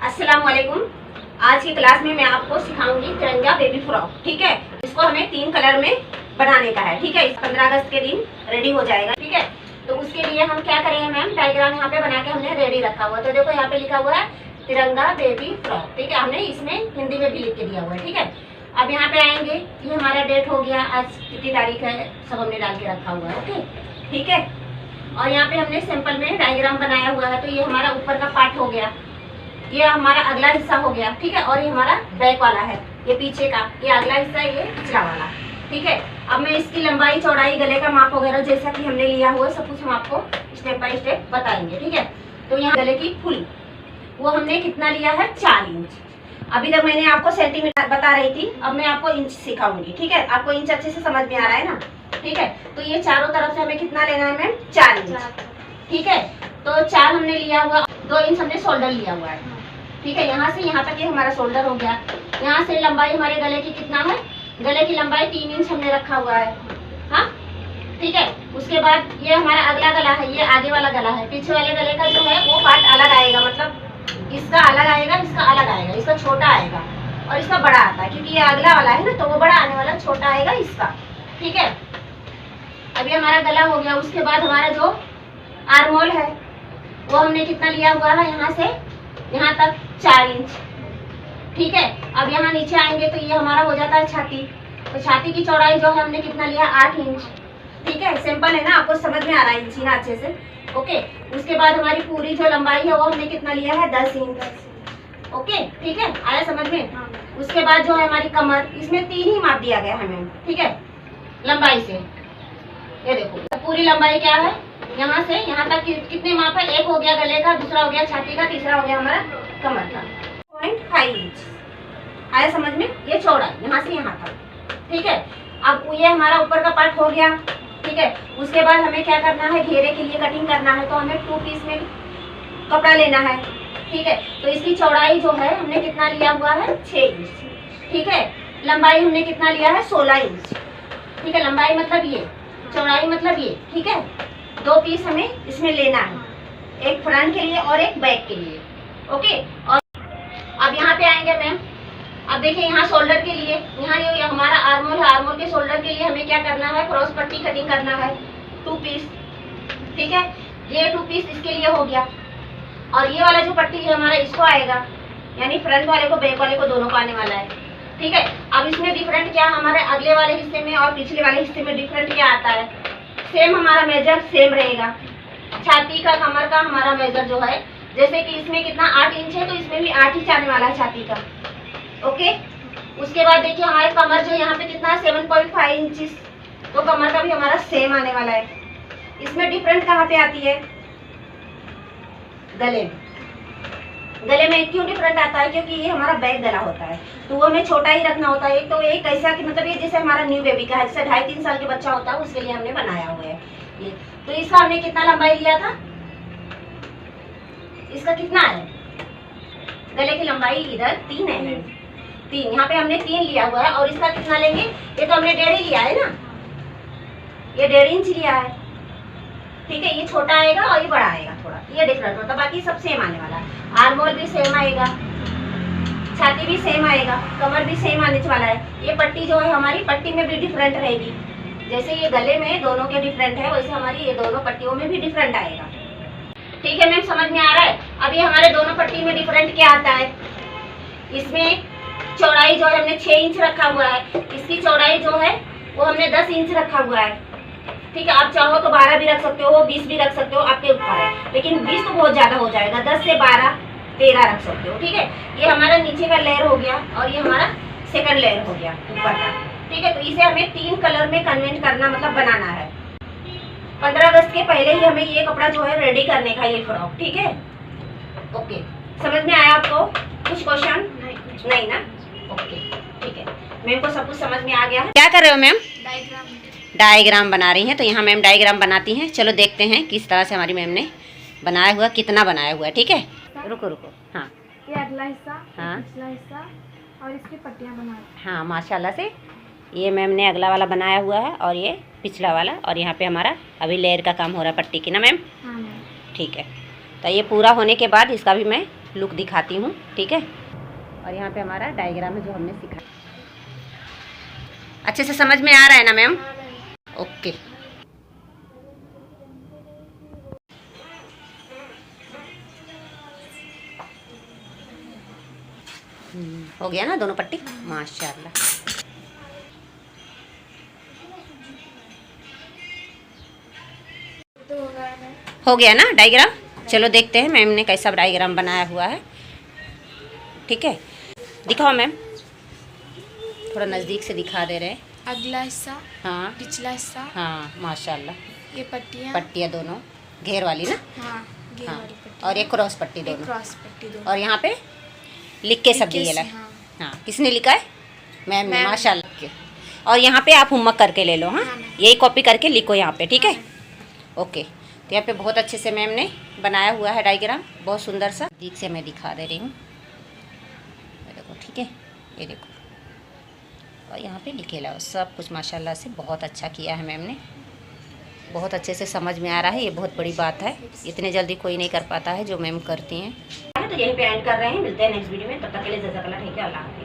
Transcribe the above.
अस्सलाम वालेकुम। आज की क्लास में मैं आपको सिखाऊंगी तिरंगा बेबी फ्रॉक। ठीक है, इसको हमें 3 कलर में बनाने का है। ठीक है, 15 अगस्त के दिन रेडी हो जाएगा। ठीक है, तो उसके लिए हम क्या करेंगे मैम, डायग्राम यहाँ पे बना के हमने रेडी रखा हुआ है। तो देखो यहाँ पे लिखा हुआ है तिरंगा बेबी फ्रॉक। ठीक है, हमने इसमें हिंदी में भी लिख के दिया हुआ है। ठीक है, अब यहाँ पे आएंगे, ये हमारा डेट हो गया, आज कितनी तारीख है सब हमने डाल के रखा हुआ है। ओके, ठीक है, और यहाँ पे हमने सिंपल में डायग्राम बनाया हुआ है। तो ये हमारा ऊपर का पार्ट हो गया, ये हमारा अगला हिस्सा हो गया। ठीक है, और ये हमारा बैक वाला है, ये पीछे का, ये अगला हिस्सा, ये पिछला वाला। ठीक है, अब मैं इसकी लंबाई चौड़ाई गले का माप वगैरह जैसा कि हमने लिया हुआ सब कुछ हम आपको स्टेप बाय स्टेप बताएंगे। ठीक है, तो यहाँ गले की फुल वो हमने कितना लिया है, 4 इंच। अभी तक मैंने आपको सेंटीमीटर बता रही थी, अब मैं आपको इंच सिखाऊंगी। ठीक है, आपको इंच अच्छे से समझ में आ रहा है ना। ठीक है, तो ये चारों तरफ से हमें कितना लेना है मैम, 4 इंच। ठीक है, तो 4 हमने लिया हुआ, 2 इंच हमने शोल्डर लिया हुआ है। ठीक है, यहाँ से यहाँ तक ये हमारा शोल्डर हो गया। यहाँ से लंबाई हमारे गले की कितना है, गले की लंबाई 3 इंच हमने रखा हुआ है। हाँ, ठीक है, उसके बाद ये हमारा अगला गला है, ये आगे वाला गला है। पीछे वाले गले का जो है वो पार्ट अलग आएगा, मतलब इसका अलग आएगा, इसका अलग आएगा, इसका छोटा आएगा और इसका बड़ा आता है, क्योंकि ये अगला वाला है ना, तो वो बड़ा आने वाला, छोटा आएगा इसका। ठीक है, अभी हमारा गला हो गया। उसके बाद हमारा जो आर्मोल है वो हमने कितना लिया हुआ है, यहाँ से यहाँ तक 4 इंच। ठीक है, अब यहाँ नीचे आएंगे तो ये हमारा हो जाता है छाती। तो छाती की चौड़ाई जो है हमने कितना लिया, 8 इंच। ठीक है, सिंपल है ना, आपको समझ में आ रहा है इंची ना अच्छे से। ओके, उसके बाद हमारी पूरी जो लंबाई है वो हमने कितना लिया है, 10 इंच। ओके, ठीक है, आया समझ में। उसके बाद जो है हमारी कमर, इसमें 3 ही माप दिया गया है हमें। ठीक है, लंबाई से ये देखो पूरी लंबाई क्या है, यहाँ से यहाँ तक कितने माप है, एक हो गया गले का, दूसरा हो गया छाती का, तीसरा हो गया हमारा कमर का। 0.5 इंच आया समझ में, ये चौड़ाई यहाँ से यहाँ तक। ठीक है, अब ये हमारा ऊपर का पार्ट हो गया। ठीक है, उसके बाद हमें क्या करना है, घेरे के लिए कटिंग करना है, तो हमें 2 पीस में कपड़ा लेना है। ठीक है, तो इसकी चौड़ाई जो है हमने कितना लिया हुआ है, 6 इंच। ठीक है, लंबाई हमने कितना लिया है, 16 इंच। ठीक है, लंबाई मतलब ये, चौड़ाई मतलब ये। ठीक है, 2 पीस हमें इसमें लेना है, एक फ्रंट के लिए और एक बैक के लिए। ओके, और अब यहाँ पे आएंगे मैम, अब देखिए यहाँ शोल्डर के लिए, यहाँ ये हमारा आर्मोल है, आर्मोल के शोल्डर के लिए हमें क्या करना है, क्रॉस पट्टी कटिंग करना है, 2 पीस। ठीक है, ये 2 पीस इसके लिए हो गया, और ये वाला जो पट्टी है हमारा इसको आएगा, यानी फ्रंट वाले को बैक वाले को दोनों को आने वाला है। ठीक है, अब इसमें डिफरेंट क्या, हमारे अगले वाले हिस्से में और पिछले वाले हिस्से में डिफरेंट क्या आता है, सेम हमारा मेजर सेम रहेगा। छाती का, कमर का हमारा मेजर जो है, जैसे कि इसमें कितना 8 इंच है, तो इसमें भी 8 इंच आने वाला है छाती का। ओके, उसके बाद देखिए हमारे कमर जो यहाँ पे कितना है, 7.5 इंचिस, तो कमर का भी हमारा सेम आने वाला है। इसमें डिफरेंट कहाँ पे आती है, गले में। गले में क्यों डिफरेंट आता है, क्योंकि ये हमारा बैक गला होता है, तो वो हमें छोटा ही रखना होता है। एक तो एक ऐसा कि मतलब ये जैसे हमारा न्यू बेबी का है, जैसे 2.5-3 साल के बच्चा होता है, उसके लिए हमने बनाया हुआ है ये। तो इसका हमने कितना लंबाई लिया था, इसका कितना है, गले की लंबाई इधर 3 है, 3 यहाँ पे हमने 3 लिया हुआ है, और इसका कितना लेंगे, ये तो हमने 1.5 लिया है ना, ये 1.5 इंच लिया है। ठीक है, ये छोटा आएगा और ये बड़ा आएगा थोड़ा, ये डिफरेंट होता है, बाकी सब सेम आने वाला है। आर्मोल भी सेम आएगा, छाती भी सेम आएगा, कमर भी सेम आने वाला है। ये पट्टी जो है हमारी, पट्टी में भी डिफरेंट रहेगी, जैसे ये गले में दोनों के डिफरेंट है, वैसे हमारी ये दोनों पट्टियों में भी डिफरेंट आएगा। ठीक है मैम, समझ में आ रहा है। अब ये हमारे दोनों पट्टी में डिफरेंट क्या आता है, इसमें चौड़ाई जो है हमने 6 इंच रखा हुआ है, इसकी चौड़ाई जो है वो हमने 10 इंच रखा हुआ है। ठीक है, आप चाहो तो 12 भी रख सकते हो, 20 भी रख सकते हो, आपके ऊपर है, लेकिन 20 तो बहुत ज्यादा हो जाएगा, 10 से 12 13 रख सकते हो। ठीक है, ये हमारा नीचे का लेयर हो गया, और ये हमारा सेकंड लेयर हो गया ऊपर का। ठीक है, तो इसे हमें 3 कलर में कन्वेंट करना, मतलब बनाना है। 15 अगस्त के पहले ही हमें ये कपड़ा जो है रेडी करने का, ये फ्रॉक। ठीक है, ओके, समझ में आया आपको, कुछ क्वेश्चन नहीं ना। ओके, ठीक है, मैम को सब कुछ समझ में आ गया है। क्या कर रहे हो मैम, डायग्राम बना रही हैं, तो यहाँ मैम डायग्राम बनाती हैं। चलो देखते हैं किस तरह से हमारी मैम ने बनाया हुआ, कितना बनाया हुआ है। ठीक है, रुको रुको, हाँ, ये अगला हिस्सा, हाँ, पिछला हिस्सा, और इसकी पट्टियाँ बना। हाँ, माशाल्लाह से ये मैम ने अगला वाला बनाया हुआ है, और ये पिछला वाला, और यहाँ पे हमारा अभी लेयर का काम हो रहा है पट्टी की ना मैम। हाँ मैम। ठीक है, तो ये पूरा होने के बाद इसका भी मैं लुक दिखाती हूँ, ठीक है। और यहाँ पे हमारा डायग्राम है जो हमने सीखा। अच्छे से समझ में आ रहा है ना मैम? हाँ मैम। ओके। हो गया ना दोनों पट्टी? माशाल्लाह। तो हो गया मैम। हो गया ना डायग्राम? चलो देखते हैं मैम ने कैसा डायग्राम बनाया हुआ है, ठीक है। दिखाओ मैम, थोड़ा नज़दीक से दिखा दे रहे हैं। अगला हिस्सा, हाँ पिछला हिस्सा, हाँ माशाल्लाह। ये पट्टियाँ, पट्टियाँ दोनों घेर वाली ना? हाँ घेर हाँ, वाली पट्टी, और एक क्रॉस पट्टी एक दोनों। क्रॉस पट्टी दोनों। और यहाँ पे लिख के सब दिए हाँ हाँ, किसने लिखा है? मैम ने, मैम। माशाल्लाह के। और यहाँ पे आप होमवर्क करके ले लो, हाँ हाँ, मैम। यही कॉपी करके लिखो यहाँ पे, ठीक है। हाँ, ओके, तो यहाँ पे बहुत अच्छे से मैम ने बनाया हुआ है डायग्राम, बहुत सुंदर सा। दीख से मैं दिखा दे रही हूँ, ये देखो, ठीक है, ये देखो। और यहाँ पे लिखे ला सब कुछ माशाल्लाह से बहुत अच्छा किया है मैम ने, बहुत अच्छे से समझ में आ रहा है। ये बहुत बड़ी बात है, इतने जल्दी कोई नहीं कर पाता है जो मैम करती हैं। तो यहीं पे एंड कर रहे हैं, मिलते हैं नेक्स्ट वीडियो में, तब तक के लिए जज़ाकल्लाह, ठीक है, अल्लाह हाफ़िज़।